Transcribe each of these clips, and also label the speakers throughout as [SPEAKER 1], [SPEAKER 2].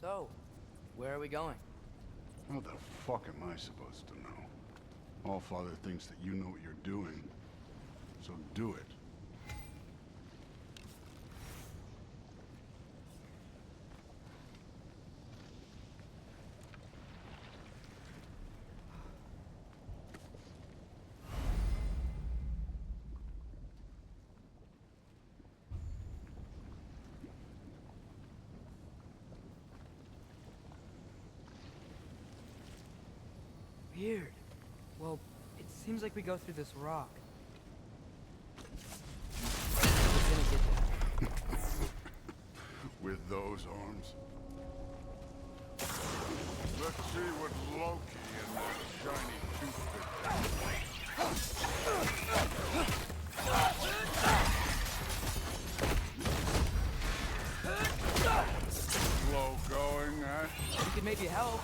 [SPEAKER 1] So, where are we going?
[SPEAKER 2] How the fuck am I supposed to know? Allfather thinks that you know what you're doing, so do it.
[SPEAKER 1] Weird. Well, it seems like we go through this rock. We're gonna get that.
[SPEAKER 2] With those arms? Let's see what Loki and that shiny toothpick. Slow going, eh?
[SPEAKER 1] We could maybe help.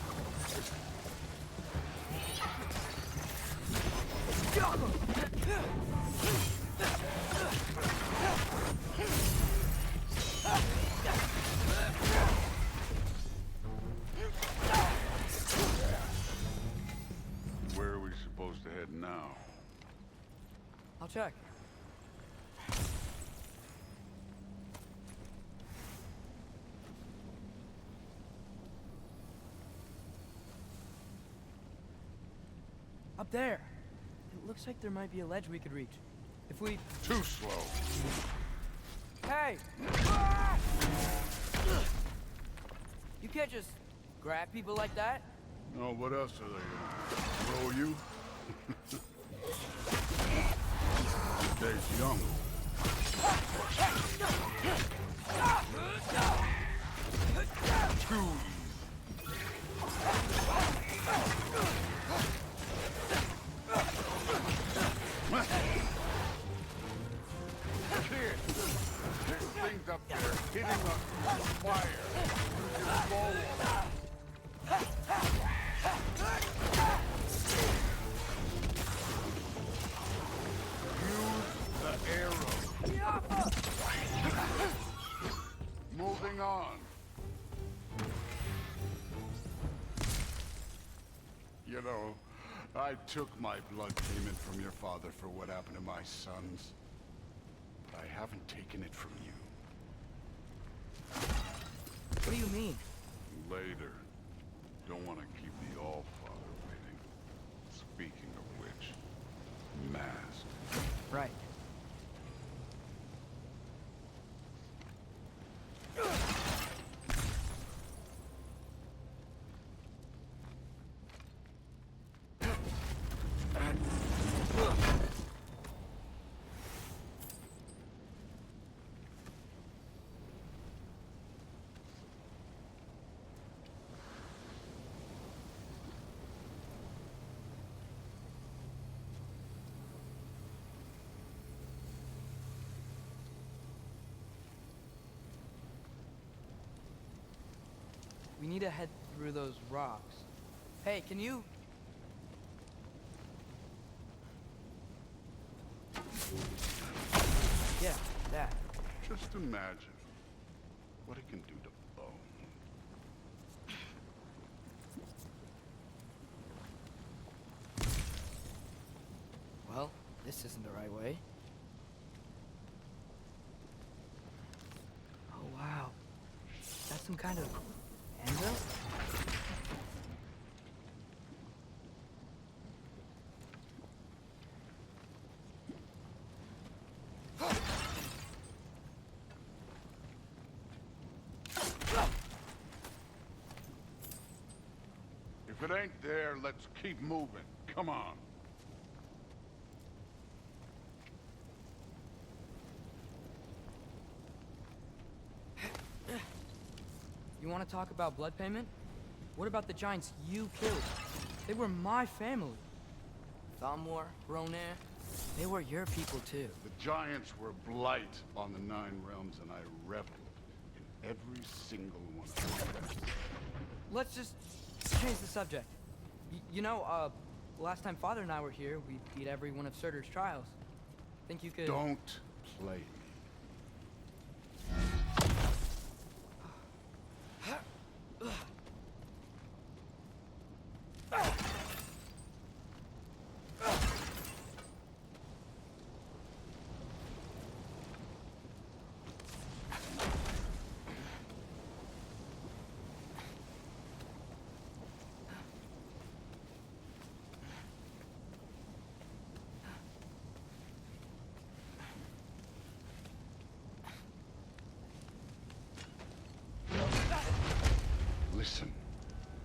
[SPEAKER 2] Where are we supposed to head now?
[SPEAKER 1] I'll check. Up there. It looks like there might be a ledge we could reach. If we...
[SPEAKER 2] Too slow.
[SPEAKER 1] Hey! You can't just grab people like that.
[SPEAKER 2] Oh, what else are they gonna throw you? Days young. Too Kid, there's things up there hitting us with fire. Just forward. Use the arrow. Moving on. You know, I took my blood payment from your father for what happened to my sons. But I haven't taken it from you.
[SPEAKER 1] What do you mean?
[SPEAKER 2] Later. Don't want to keep the Allfather waiting. Speaking of which, mask.
[SPEAKER 1] Right. We need to head through those rocks. Hey, can you... Yeah, that.
[SPEAKER 2] Just imagine what it can do to bone.
[SPEAKER 1] Well, this isn't the right way. Oh, wow. That's some kind of anvil?
[SPEAKER 2] If it ain't there, let's keep moving. Come on.
[SPEAKER 1] You want to talk about blood payment? What about the giants you killed? They were my family. Thamur, Ronair, they were your people too.
[SPEAKER 2] The giants were blight on the Nine Realms, and I reveled in every single one of them.
[SPEAKER 1] Let's just change the subject. You know, last time Father and I were here, we beat every one of Surtur's trials. Think you could...
[SPEAKER 2] Don't play me. Listen,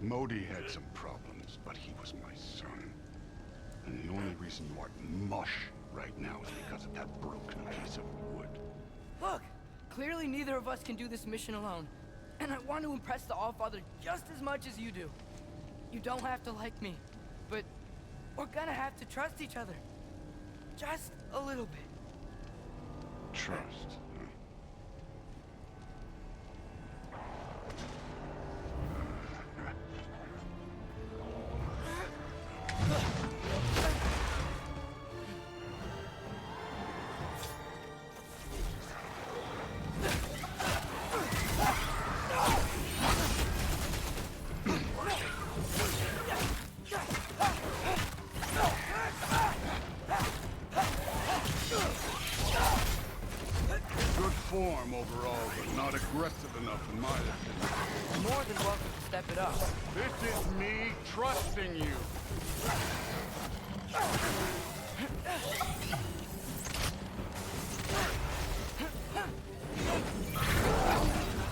[SPEAKER 2] Modi had some problems, but he was my son. And the only reason you aren't mush right now is because of that broken piece of wood.
[SPEAKER 1] Look, clearly neither of us can do this mission alone. And I want to impress the Allfather just as much as you do. You don't have to like me, but we're gonna have to trust each other. Just a little bit.
[SPEAKER 2] Trust. Good form overall, but not aggressive enough in my opinion.
[SPEAKER 1] You're more than welcome to step it up.
[SPEAKER 2] This is me trusting you.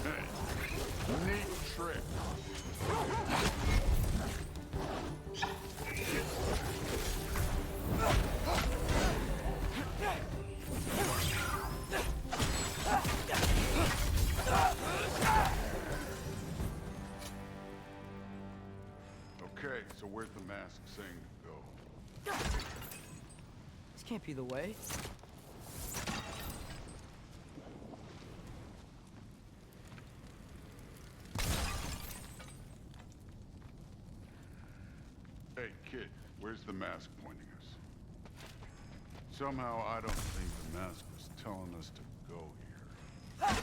[SPEAKER 2] Hey, neat trick. Okay, so where's the mask saying to go?
[SPEAKER 1] This can't be the way.
[SPEAKER 2] Hey, kid, where's the mask pointing us? Somehow I don't think the mask was telling us to go here.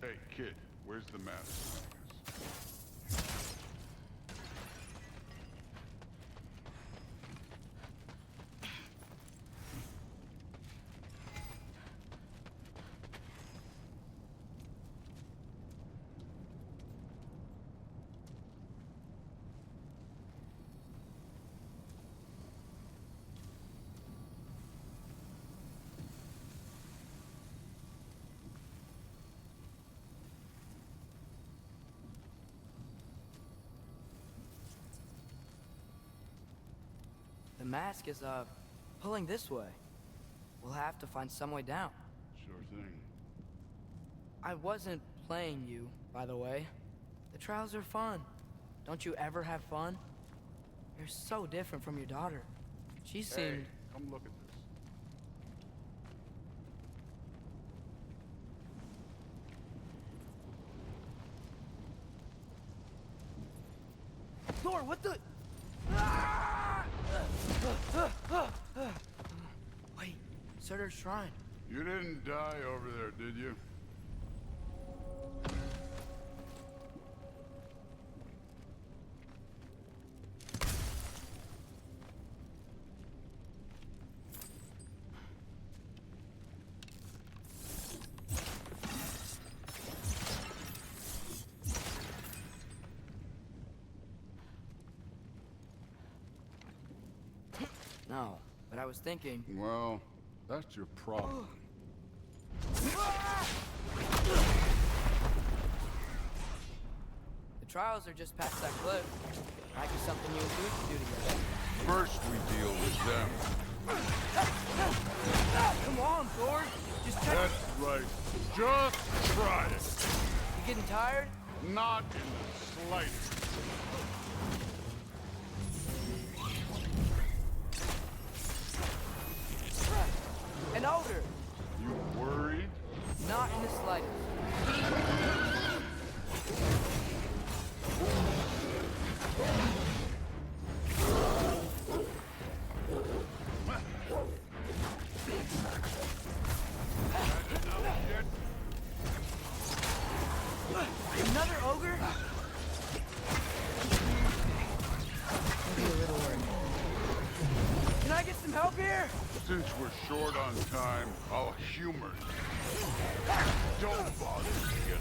[SPEAKER 2] Hey, kid, where's the mask pointing us?
[SPEAKER 1] The mask is, pulling this way. We'll have to find some way down.
[SPEAKER 2] Sure thing.
[SPEAKER 1] I wasn't playing you, by the way. The trials are fun. Don't you ever have fun? You're so different from your daughter. She seemed...
[SPEAKER 2] Hey, come look at this.
[SPEAKER 1] Thor, what the... Ah! Wait, Surtur's shrine.
[SPEAKER 2] You didn't die over there, did you?
[SPEAKER 1] No, but I was thinking...
[SPEAKER 2] Well, that's your problem.
[SPEAKER 1] The trials are just past that cliff. Might be something you and Dude can do together.
[SPEAKER 2] First we deal with them.
[SPEAKER 1] Come on, Thor! Just check...
[SPEAKER 2] That's right. Just try it.
[SPEAKER 1] You getting tired?
[SPEAKER 2] Not in the slightest.
[SPEAKER 1] And older.
[SPEAKER 2] You worried?
[SPEAKER 1] Not in the slightest.
[SPEAKER 2] Since we're short on time, I'll humor you. Don't bother killing.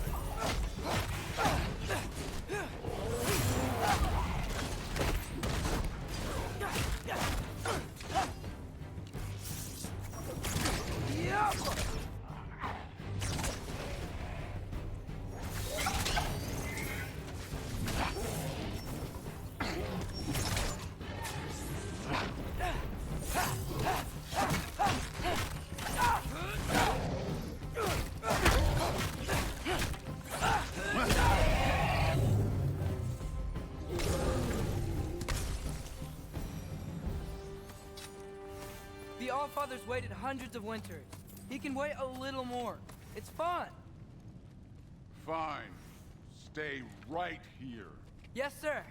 [SPEAKER 1] The Allfather's waited hundreds of winters. He can wait a little more. It's fun.
[SPEAKER 2] Fine. Stay right here.
[SPEAKER 1] Yes, sir.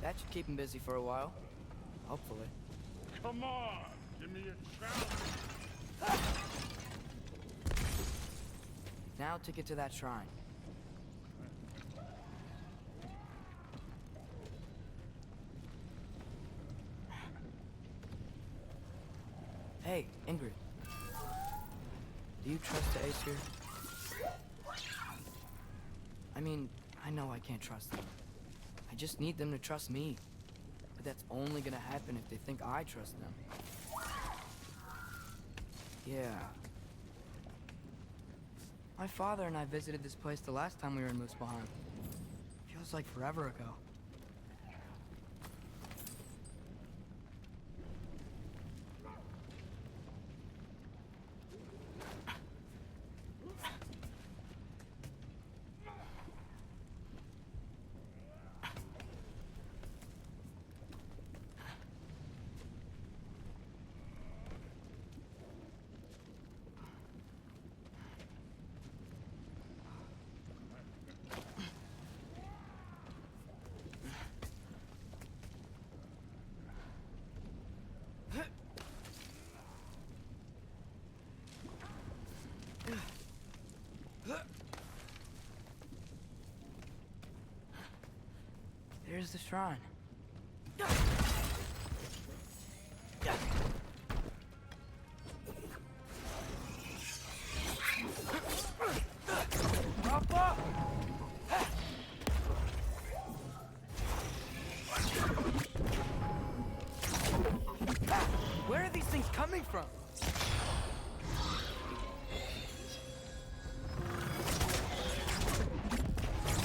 [SPEAKER 1] That should keep him busy for a while. Hopefully.
[SPEAKER 2] Come on, give me a challenge.
[SPEAKER 1] Now to get to that shrine. Hey, Ingrid. Do you trust the Ace here? I mean, I know I can't trust them. I just need them to trust me. But that's only gonna happen if they think I trust them. Yeah. My father and I visited this place the last time we were in Muspelheim. Feels like forever ago. There's the shrine. Papa! Where are these things coming from?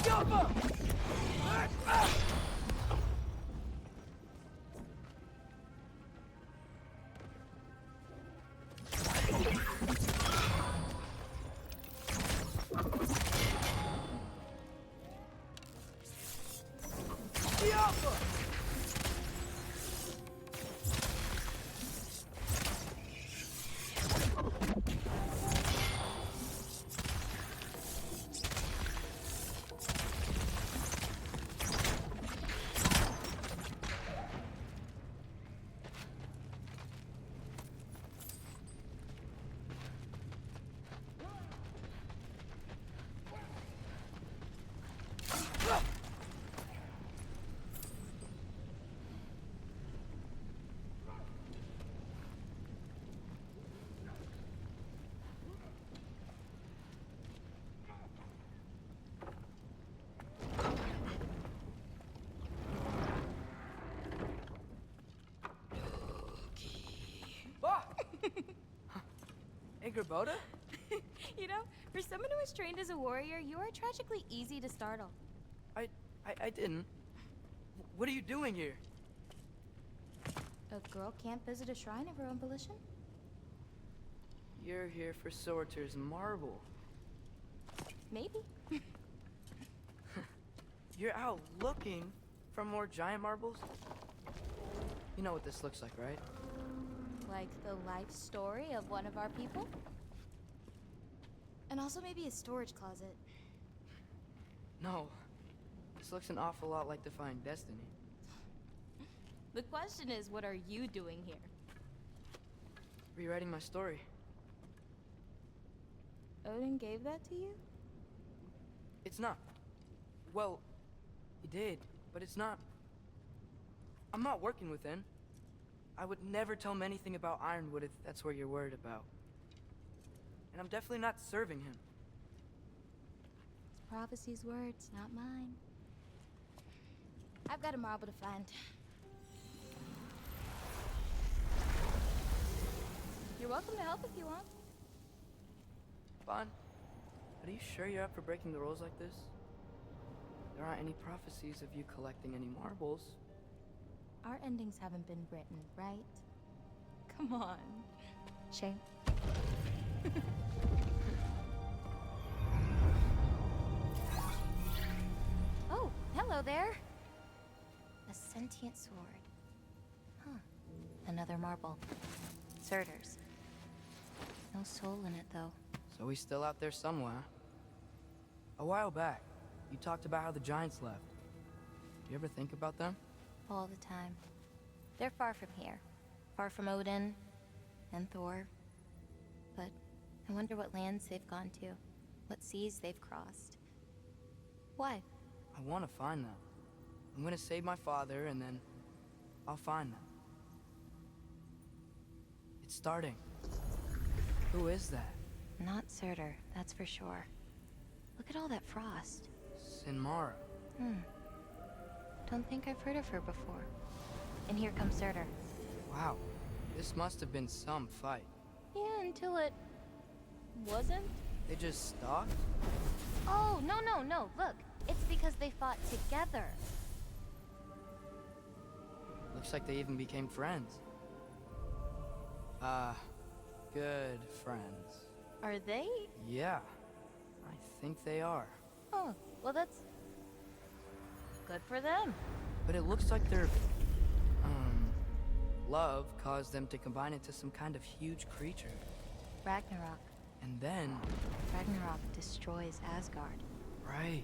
[SPEAKER 1] Papa! Ingrid?
[SPEAKER 3] You know, for someone who is trained as a warrior, you are tragically easy to startle.
[SPEAKER 1] I didn't. What are you doing here?
[SPEAKER 3] A girl can't visit a shrine of her own volition?
[SPEAKER 1] You're here for Sorter's marble.
[SPEAKER 3] Maybe.
[SPEAKER 1] You're out looking for more giant marbles? You know what this looks like, right?
[SPEAKER 3] Like the life story of one of our people? And also maybe a storage closet.
[SPEAKER 1] No. The This looks an awful lot like defying destiny.
[SPEAKER 3] The question is, what are you doing here?
[SPEAKER 1] Rewriting my story.
[SPEAKER 3] Odin gave that to you?
[SPEAKER 1] It's not. Well, he did, but it's not. I'm not working with him. I would never tell him anything about Ironwood if that's what you're worried about. And I'm definitely not serving him.
[SPEAKER 3] It's Prophecy's words, not mine. I've got a marble to find. You're welcome to help if you want.
[SPEAKER 1] Bon, are you sure you're up for breaking the rules like this? There aren't any prophecies of you collecting any marbles.
[SPEAKER 3] Our endings haven't been written, right? Come on. Shane. Oh, hello there. A sentient sword. Huh. Another marble. Surters. No soul in it, though.
[SPEAKER 1] So he's still out there somewhere. A while back, you talked about how the giants left. Do you ever think about them?
[SPEAKER 3] All the time. They're far from here. Far from Odin and Thor. But I wonder what lands they've gone to. What seas they've crossed. Why?
[SPEAKER 1] I want to find them. I'm gonna save my father, and then I'll find them. It's starting. Who is that?
[SPEAKER 3] Not Surtur, that's for sure. Look at all that frost.
[SPEAKER 1] Sinmara.
[SPEAKER 3] Don't think I've heard of her before. And here comes Surtur.
[SPEAKER 1] Wow. This must have been some fight.
[SPEAKER 3] Yeah, until it... wasn't?
[SPEAKER 1] They just stalked?
[SPEAKER 3] Oh, no. Look, it's because they fought together.
[SPEAKER 1] Looks like they even became friends. Good friends.
[SPEAKER 3] Are they?
[SPEAKER 1] Yeah, I think they are.
[SPEAKER 3] Oh, well that's... good for them.
[SPEAKER 1] But it looks like their, love caused them to combine into some kind of huge creature.
[SPEAKER 3] Ragnarok.
[SPEAKER 1] And then...
[SPEAKER 3] Ragnarok destroys Asgard.
[SPEAKER 1] Right.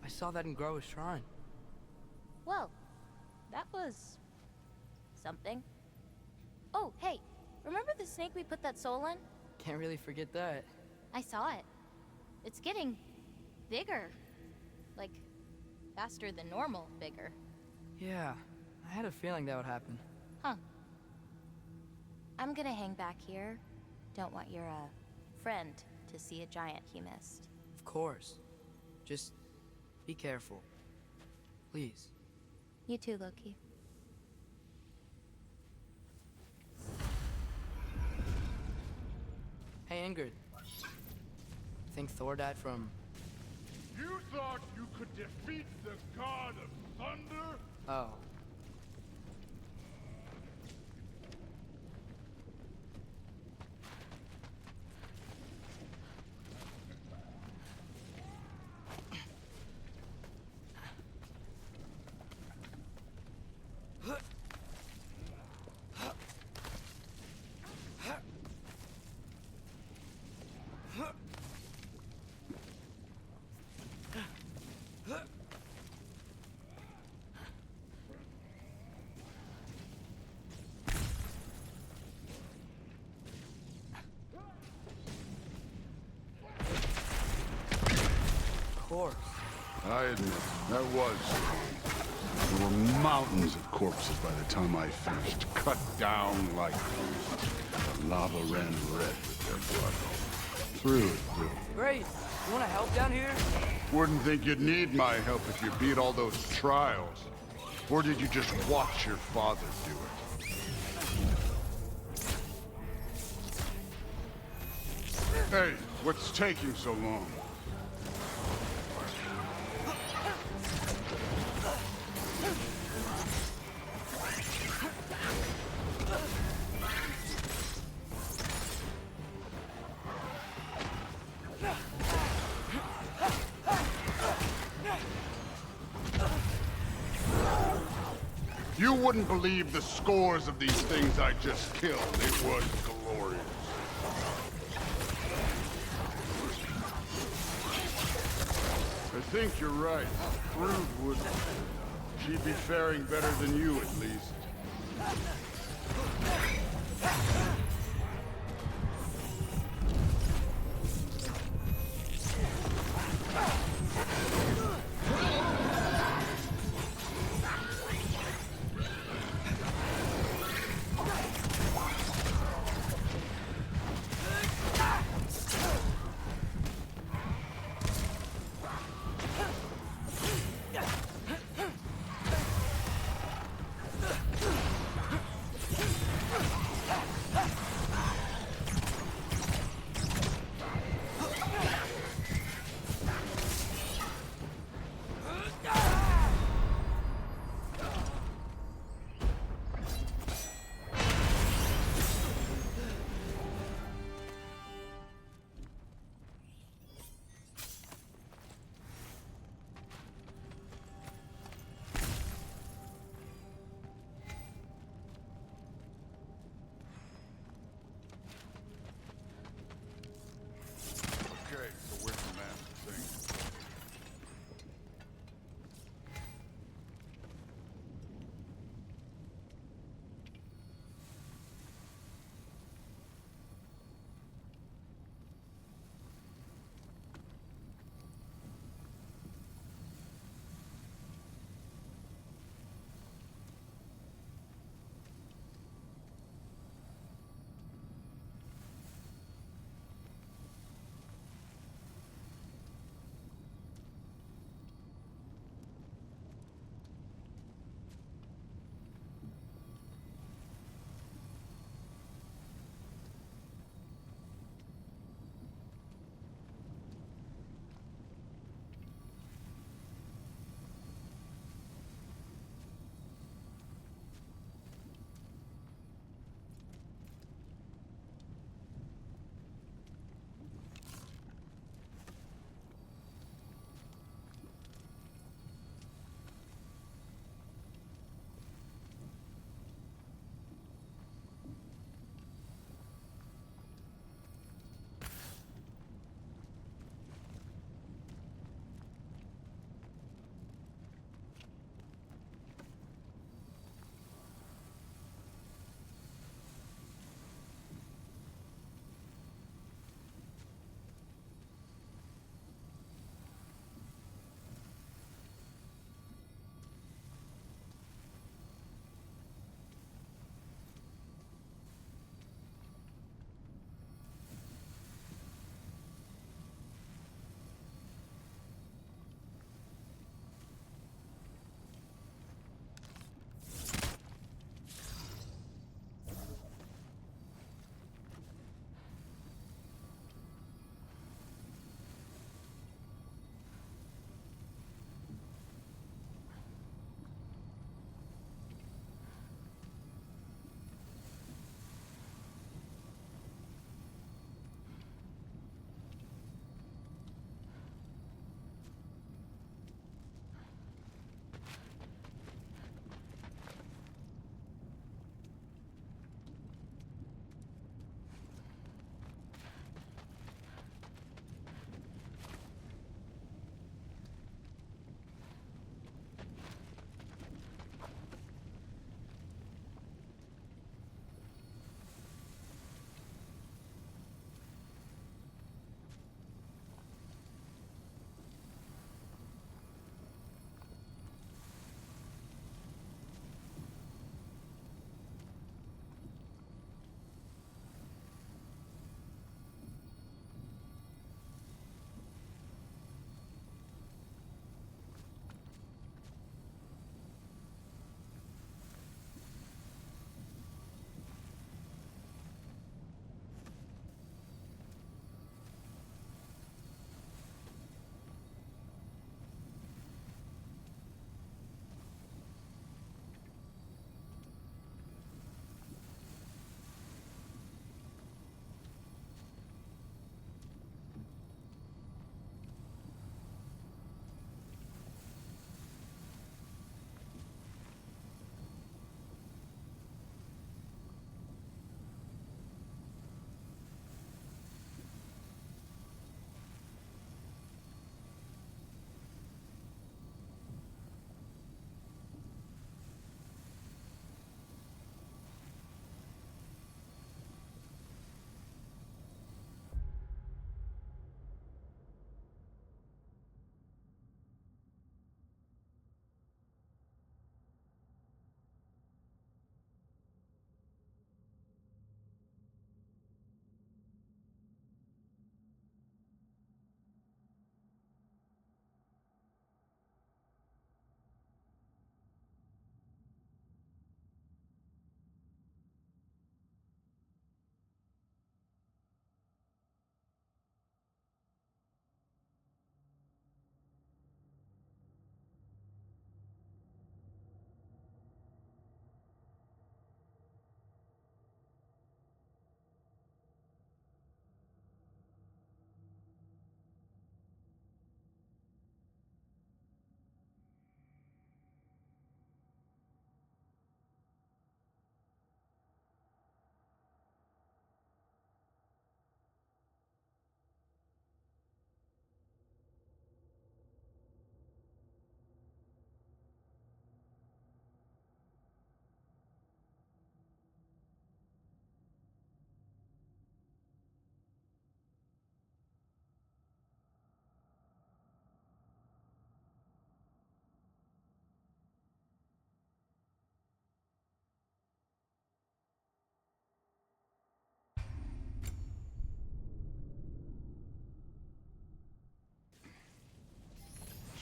[SPEAKER 1] I saw that in Groa's shrine.
[SPEAKER 3] Well, that was... something. Oh, hey, remember the snake we put that soul in?
[SPEAKER 1] Can't really forget that.
[SPEAKER 3] I saw it. It's getting... bigger. Like, faster than normal bigger.
[SPEAKER 1] Yeah, I had a feeling that would happen.
[SPEAKER 3] Huh. I'm gonna hang back here. Don't want your, friend to see a giant he missed.
[SPEAKER 1] Of course. Just be careful. Please.
[SPEAKER 3] You too, Loki.
[SPEAKER 1] Hey, Ingrid. Think Thor died from...
[SPEAKER 2] You thought you could defeat the god of thunder?
[SPEAKER 1] Oh. Course.
[SPEAKER 2] I admit, that was strong. There were mountains of corpses by the time I finished, cut down like the lava ran red with their blood. Through it, through.
[SPEAKER 1] Great. You want to help down here?
[SPEAKER 2] Wouldn't think you'd need my help if you beat all those trials. Or did you just watch your father do it? Hey, what's taking so long? You wouldn't believe the scores of these things I just killed. It was glorious. I think you're right. Brood would... She'd be faring better than you, at least.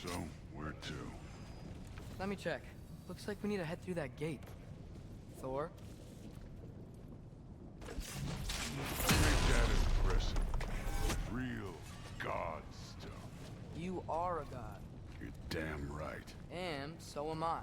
[SPEAKER 2] So, where to?
[SPEAKER 1] Let me check. Looks like we need to head through that gate. Thor?
[SPEAKER 2] Make that impressive. Real god stuff.
[SPEAKER 1] You are a god.
[SPEAKER 2] You're damn right.
[SPEAKER 1] And so am I.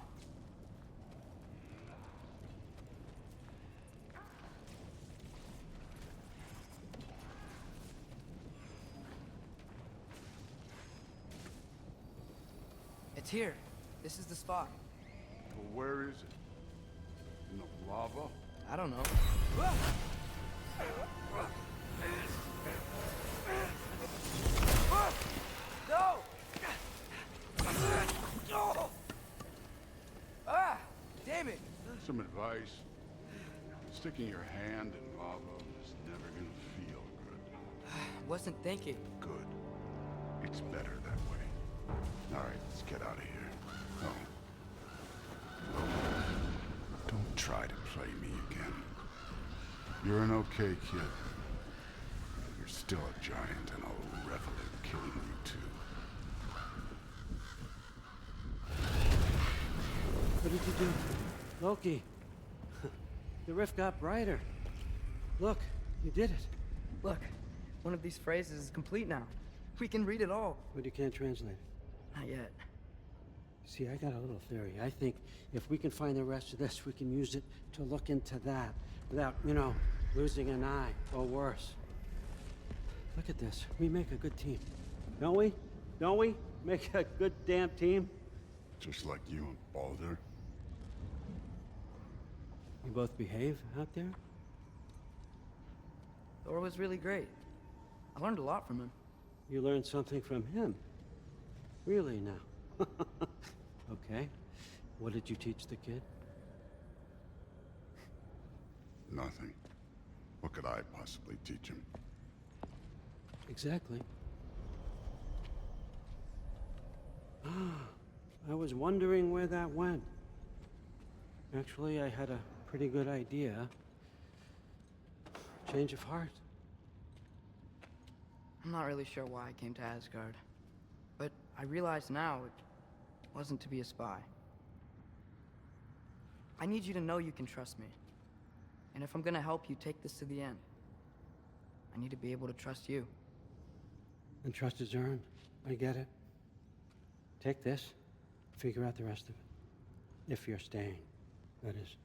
[SPEAKER 1] It's here. This is the spot.
[SPEAKER 2] Well, where is it? In the lava?
[SPEAKER 1] I don't know. No! Ah! Damn it!
[SPEAKER 2] Here's some advice. Sticking your hand in lava is never gonna feel good.
[SPEAKER 1] Wasn't thinking.
[SPEAKER 2] Good. It's better that way. All right, let's get out of here. Oh. Don't try to play me again. You're an okay kid. You're still a giant, and I'll revel in killing you too.
[SPEAKER 4] What did you do? Loki. The rift got brighter. Look, you did it.
[SPEAKER 1] Look, one of these phrases is complete now. We can read it all.
[SPEAKER 4] But you can't translate it.
[SPEAKER 1] Not yet.
[SPEAKER 4] See, I got a little theory. I think if we can find the rest of this, we can use it to look into that without, losing an eye or worse. Look at this. We make a good team. Don't we? Don't we? Make a good damn team?
[SPEAKER 2] Just like you and Baldur.
[SPEAKER 4] You both behave out there?
[SPEAKER 1] Thor was really great. I learned a lot from him.
[SPEAKER 4] You learned something from him? Really now? Okay. What did you teach the kid?
[SPEAKER 2] Nothing. What could I possibly teach him?
[SPEAKER 4] Exactly. I was wondering where that went. Actually, I had a pretty good idea. Change of heart.
[SPEAKER 1] I'm not really sure why I came to Asgard. But I realize now it wasn't to be a spy. I need you to know you can trust me. And if I'm gonna help you take this to the end, I need to be able to trust you.
[SPEAKER 4] And trust is earned. I get it. Take this, figure out the rest of it. If you're staying, that is.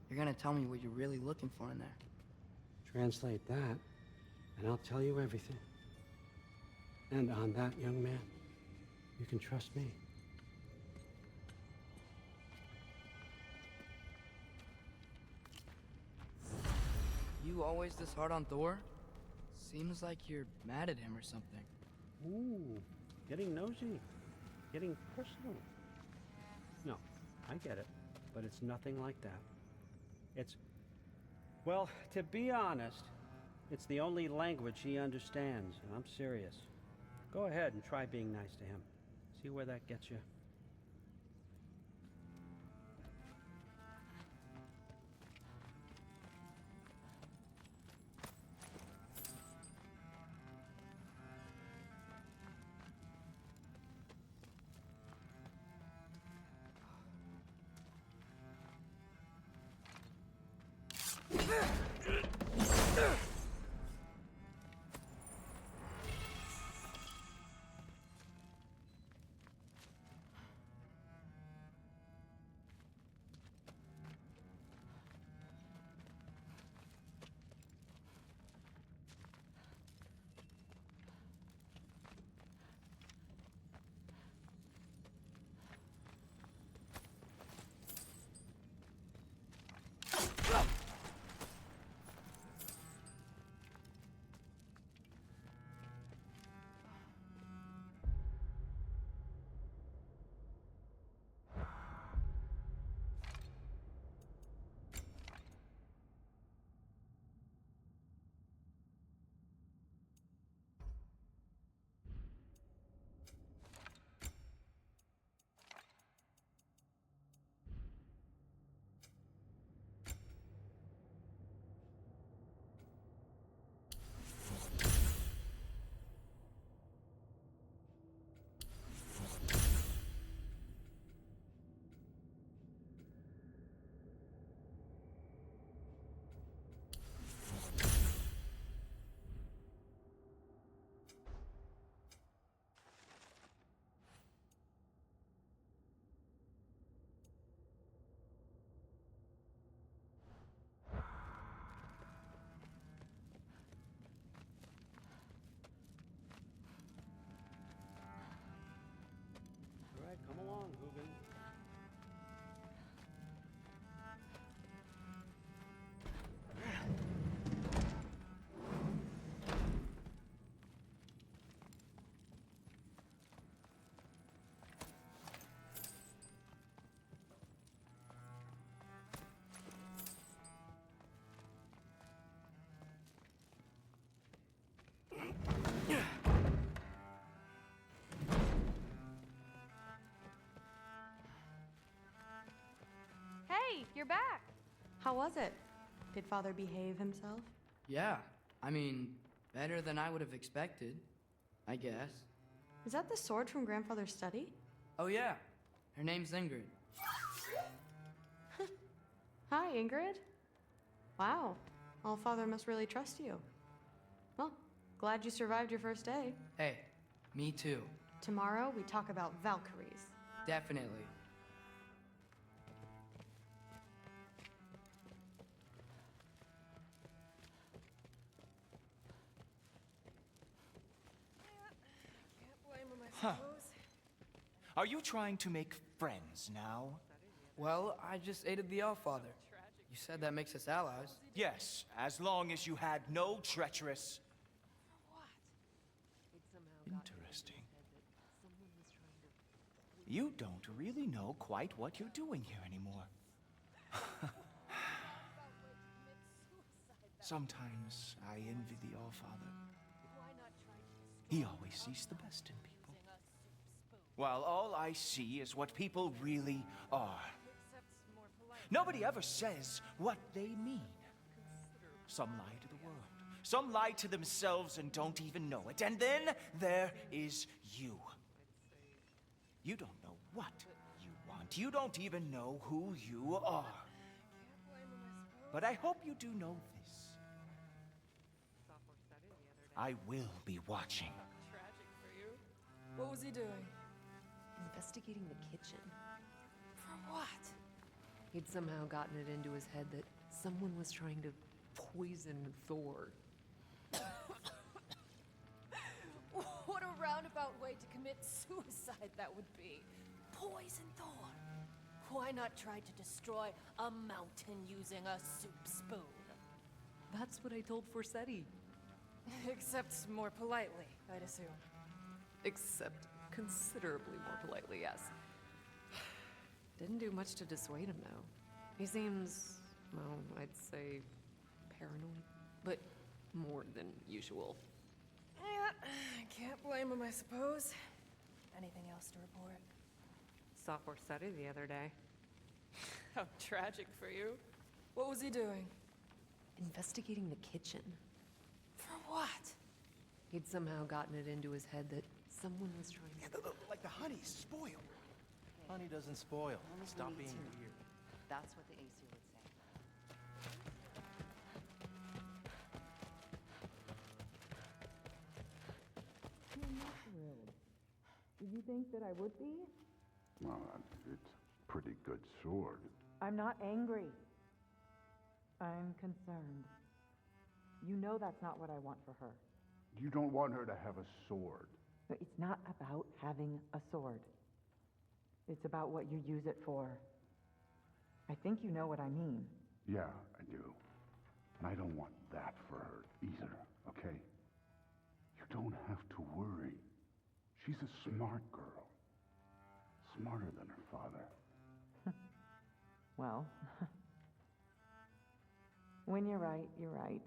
[SPEAKER 1] You're gonna tell me what you're really looking for in there.
[SPEAKER 4] Translate that, and I'll tell you everything. And on that, young man, you can trust me.
[SPEAKER 1] You always this hard on Thor? Seems like you're mad at him or something.
[SPEAKER 4] Ooh, getting nosy, getting personal. No, I get it, but it's nothing like that. It's, well, to be honest, it's the only language he understands, and I'm serious. Go ahead and try being nice to him. See where that gets you.
[SPEAKER 5] Hey, you're back. How was it? Did Father behave himself?
[SPEAKER 1] Yeah, I mean, better than I would have expected, I guess.
[SPEAKER 5] Is that the sword from Grandfather's study?
[SPEAKER 1] Oh yeah, her name's Ingrid.
[SPEAKER 5] Hi, Ingrid. Wow, All-Father must really trust you. Well, glad you survived your first day.
[SPEAKER 1] Hey, me too.
[SPEAKER 5] Tomorrow, we talk about Valkyries.
[SPEAKER 1] Definitely.
[SPEAKER 6] Can't blame him, I suppose.
[SPEAKER 7] Are you trying to make friends now?
[SPEAKER 1] Well, I just aided the All-Father. You said that makes us allies.
[SPEAKER 7] Yes, as long as you had no treacherous... Interesting. You don't really know quite what you're doing here anymore. Sometimes I envy the All-Father. He always sees the best in people, while all I see is what people really are. Nobody ever says what they mean. Some lie to the world. Some lie to themselves and don't even know it. And then there is you. You don't know what you want. You don't even know who you are. But I hope you do know this. I will be watching.
[SPEAKER 6] Tragic for you. What was he doing?
[SPEAKER 8] Investigating the kitchen.
[SPEAKER 6] For what?
[SPEAKER 8] He'd somehow gotten it into his head that someone was trying to poison Thor.
[SPEAKER 6] What a roundabout way to commit suicide that would be. Poison Thor. Why not try to destroy a mountain using a soup spoon?
[SPEAKER 8] That's what I told Forsetti.
[SPEAKER 6] Except more politely, I'd assume.
[SPEAKER 8] Except considerably more politely, yes. Didn't do much to dissuade him, though. He seems, well, I'd say paranoid, but more than usual.
[SPEAKER 6] Yeah, can't blame him, I suppose. Anything else to report?
[SPEAKER 8] Saw Forsetti the other day.
[SPEAKER 6] How tragic for you. What was he doing?
[SPEAKER 8] Investigating the kitchen.
[SPEAKER 6] For what?
[SPEAKER 8] He'd somehow gotten it into his head that someone was trying to...
[SPEAKER 7] Like the honey's spoiled. Honey doesn't spoil. Stop being weird.
[SPEAKER 9] That's what the AC would say.
[SPEAKER 10] I'm not thrilled. Did you think that I would be?
[SPEAKER 2] Well, it's a pretty good sword.
[SPEAKER 10] I'm not angry. I'm concerned. You know that's not what I want for her.
[SPEAKER 2] You don't want her to have a sword.
[SPEAKER 10] But it's not about having a sword. It's about what you use it for. I think you know what I mean.
[SPEAKER 2] Yeah, I do. And I don't want that for her either, okay? You don't have to worry. She's a smart girl. Smarter than her father.
[SPEAKER 10] Well, when you're right, you're right.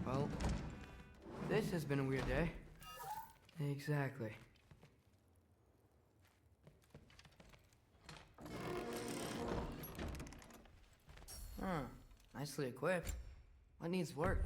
[SPEAKER 1] Well, this has been a weird day. Exactly. Huh. Nicely equipped. What needs work?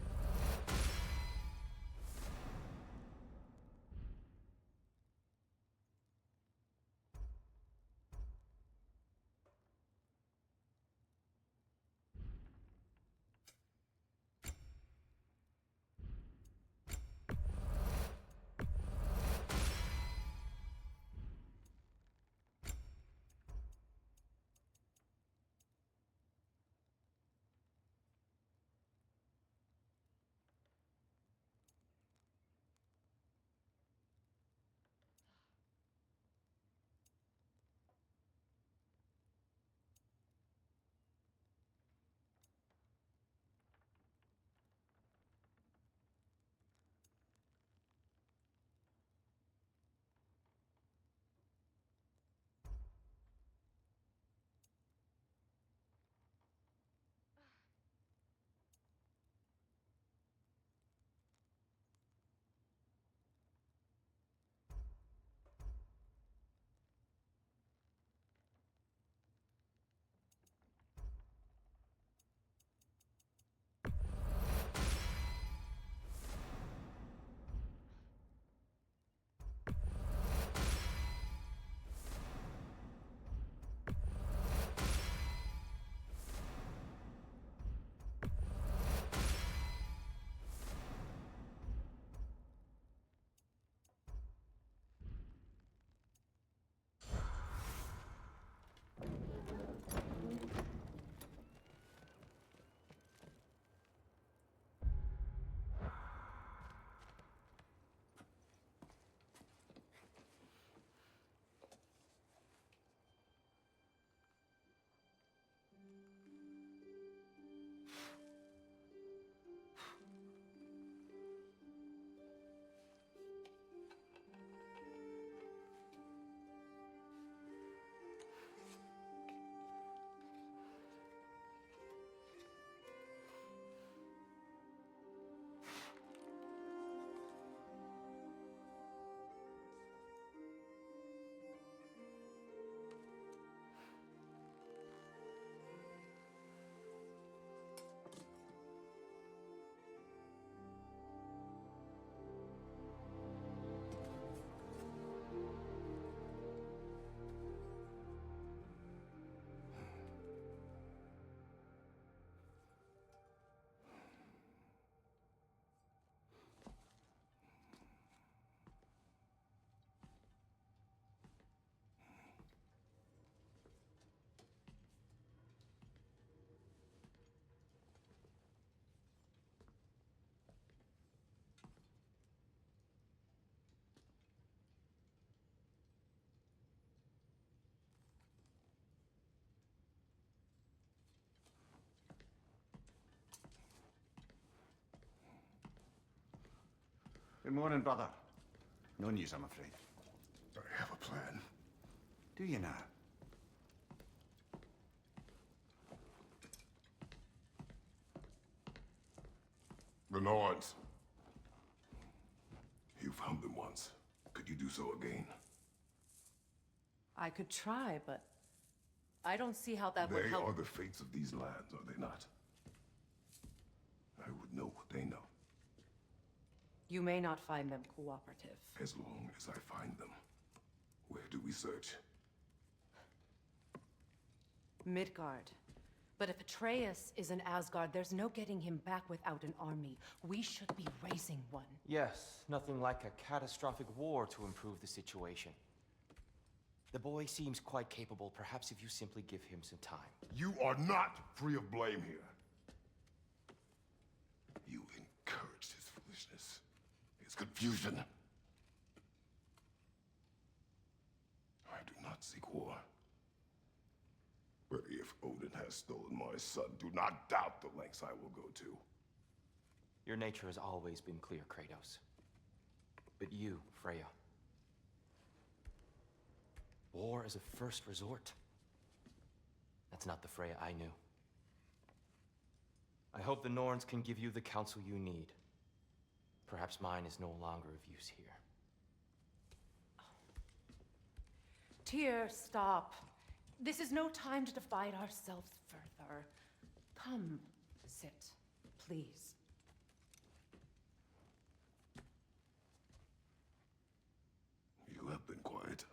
[SPEAKER 11] Good morning, brother. No news, I'm afraid.
[SPEAKER 2] I have a plan.
[SPEAKER 11] Do you now?
[SPEAKER 12] The Nords. You found them once. Could you do so again?
[SPEAKER 6] I could try, but I don't see how that would help.
[SPEAKER 12] They are the fates of these lands, are they not? I would know what they know.
[SPEAKER 6] You may not find them cooperative.
[SPEAKER 12] As long as I find them. Where do we search?
[SPEAKER 6] Midgard. But if Atreus is in Asgard, there's no getting him back without an army. We should be raising one.
[SPEAKER 13] Yes, nothing like a catastrophic war to improve the situation. The boy seems quite capable. Perhaps if you simply give him some time.
[SPEAKER 12] You are not free of blame here. You encouraged his foolishness, his confusion. I do not seek war. But if Odin has stolen my son, do not doubt the lengths I will go to.
[SPEAKER 13] Your nature has always been clear, Kratos. But you, Freya. War is a first resort. That's not the Freya I knew. I hope the Norns can give you the counsel you need. Perhaps mine is no longer of use here.
[SPEAKER 6] Tyr, stop. This is no time to divide ourselves further. Come, sit, please.
[SPEAKER 12] You have been quiet.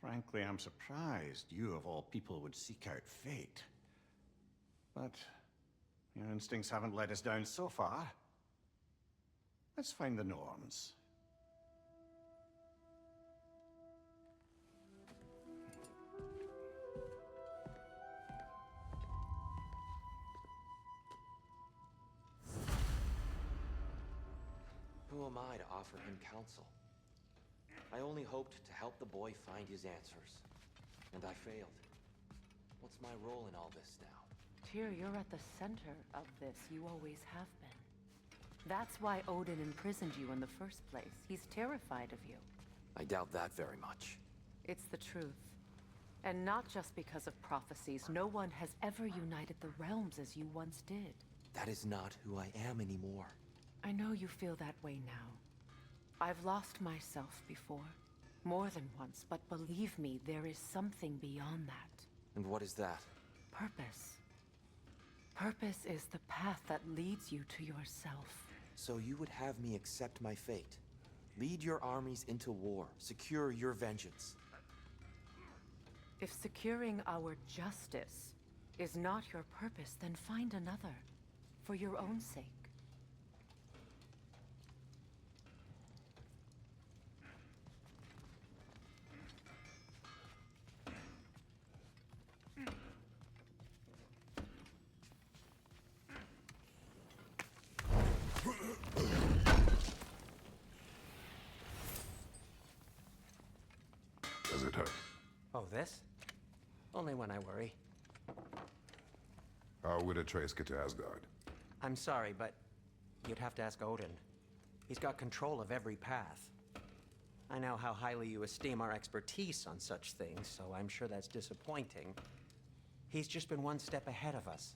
[SPEAKER 11] Frankly, I'm surprised you, of all people, would seek out fate. But your instincts haven't let us down so far. Let's find the Norns.
[SPEAKER 13] Who am I to offer him counsel? I only hoped to help the boy find his answers. And I failed. What's my role in all this now?
[SPEAKER 6] Tyr, you're at the center of this. You always have been. That's why Odin imprisoned you in the first place. He's terrified of you.
[SPEAKER 13] I doubt that very much.
[SPEAKER 6] It's the truth. And not just because of prophecies. No one has ever united the realms as you once did.
[SPEAKER 13] That is not who I am anymore.
[SPEAKER 6] I know you feel that way now. I've lost myself before. More than once, but believe me, there is something beyond that.
[SPEAKER 13] And what is that?
[SPEAKER 6] Purpose. Purpose is the path that leads you to yourself.
[SPEAKER 13] So you would have me accept my fate? Lead your armies into war, secure your vengeance.
[SPEAKER 6] If securing our justice is not your purpose, then find another, for your own sake.
[SPEAKER 12] Does it hurt?
[SPEAKER 4] Oh, this? Only when I worry.
[SPEAKER 12] How would Atreus get to Asgard?
[SPEAKER 4] I'm sorry, but you'd have to ask Odin. He's got control of every path. I know how highly you esteem our expertise on such things, so I'm sure that's disappointing. He's just been one step ahead of us.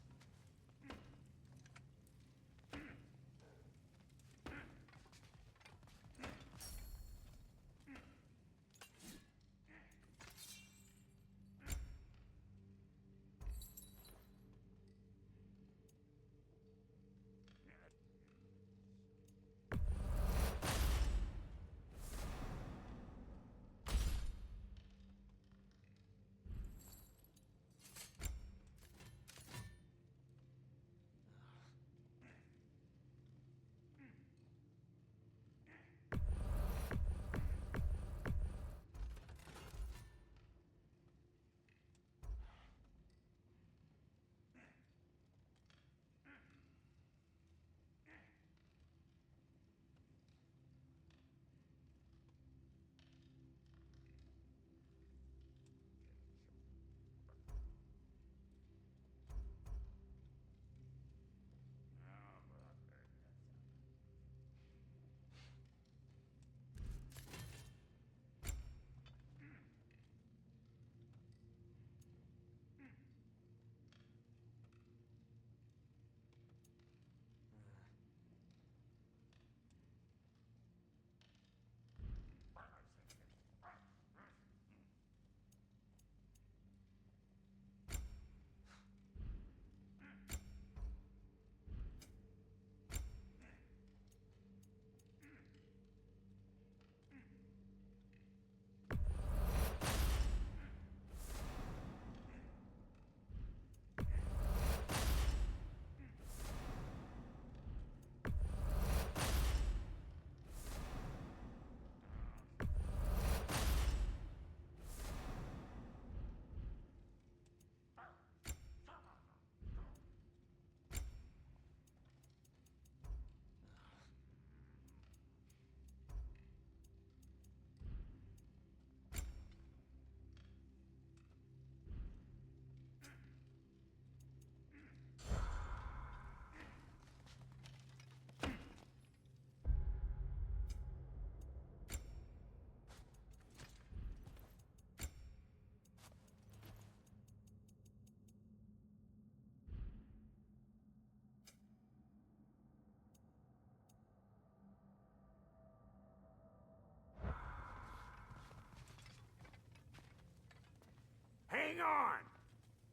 [SPEAKER 14] on!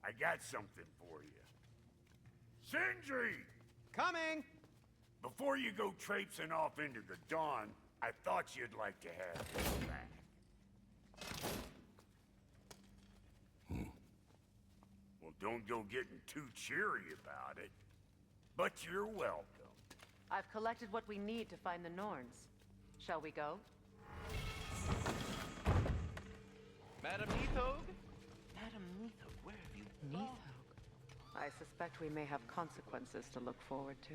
[SPEAKER 14] I got something for you. Sindri!
[SPEAKER 4] Coming!
[SPEAKER 14] Before you go traipsing off into the dawn, I thought you'd like to have this back. Well, don't go getting too cheery about it. But you're welcome.
[SPEAKER 9] I've collected what we need to find the Norns. Shall we go?
[SPEAKER 13] Madam Neathog? Madam Neathog, where have you gone?
[SPEAKER 9] I suspect we may have consequences to look forward to.